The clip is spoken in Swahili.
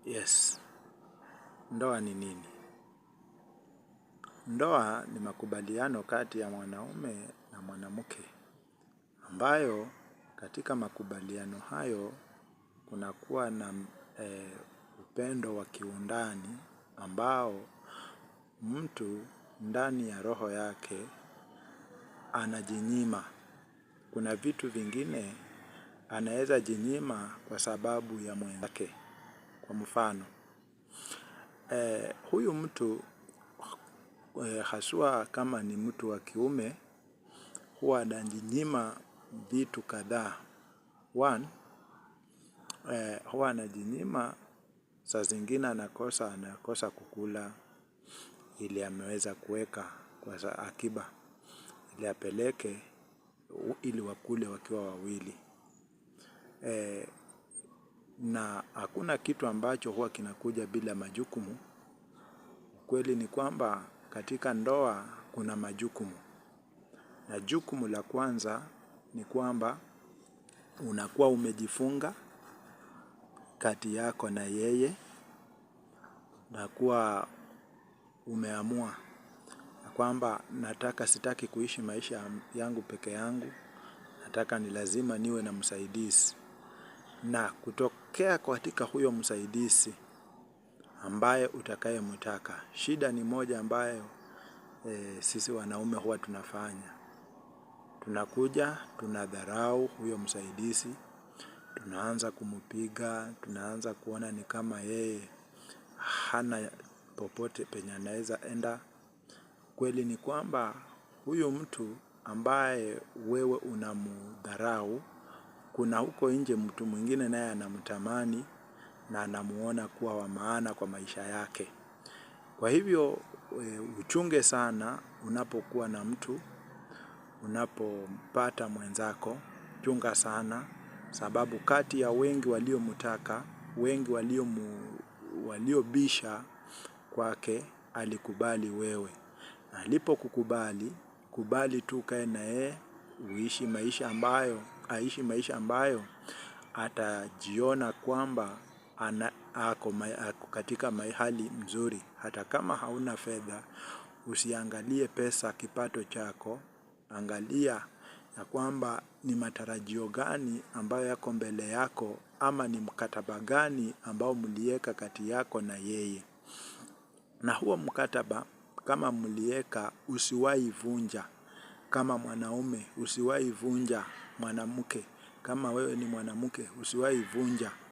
Yes, ndoa ni nini? Ndoa ni makubaliano kati ya mwanaume na mwanamke, ambayo katika makubaliano hayo kunakuwa na upendo wa kiundani ambao mtu ndani ya roho yake anajinyima. Kuna vitu vingine anaweza jinyima kwa sababu ya mwenzake. Kwa mfano, huyu mtu haswa kama ni mtu wa kiume huwa anajinyima vitu kadhaa. Huwa anajinyima, saa zingine anakosa kukula ili ameweza kuweka kwa akiba ili apeleke ili wakule wakiwa wawili. Na hakuna kitu ambacho huwa kinakuja bila majukumu. Kweli ni kwamba katika ndoa kuna majukumu. Na jukumu la kwanza ni kwamba unakuwa umejifunga kati yako na yeye, na kuwa umeamua kwamba sitaki kuishi maisha yangu peke yangu, nataka ni lazima niwe na msaidizi. Na kutokea katika huyo msaidizi ambaye utakayemtaka. Shida ni moja ambayo sisi wanaume huwa tunafanya. Tunakuja, tunadharau huyo msaidizi, tunaanza kumpiga, tunaanza kuona ni kama yeye hana popote penye anaweza enda. Kweli ni kwamba huyu mtu ambaye wewe unamdharau, kuna huko nje mtu mwingine naye anamtamani na anamuona kuwa wa maana kwa maisha yake. Kwa hivyo uchunge sana unapokuwa na mtu, unapompata mwenzako, chunga sana, sababu kati ya wengi waliomtaka, wengi waliobisha kwake, alikubali wewe. Na alipokukubali, kubali tu ukae na yeye, aishi maisha ambayo atajiona kwamba ako katika mahali mzuri. Hata kama hauna fedha, usiangalie pesa, kipato chako, angalia ya kwamba ni matarajio gani ambayo yako mbele yako, ama ni mkataba gani ambao mliweka kati yako na yeye. Na huo mkataba kama mliweka, usiwahi vunja. Kama mwanaume usiwahi vunja. Mwanamke kama wewe ni mwanamke usiwahi vunja.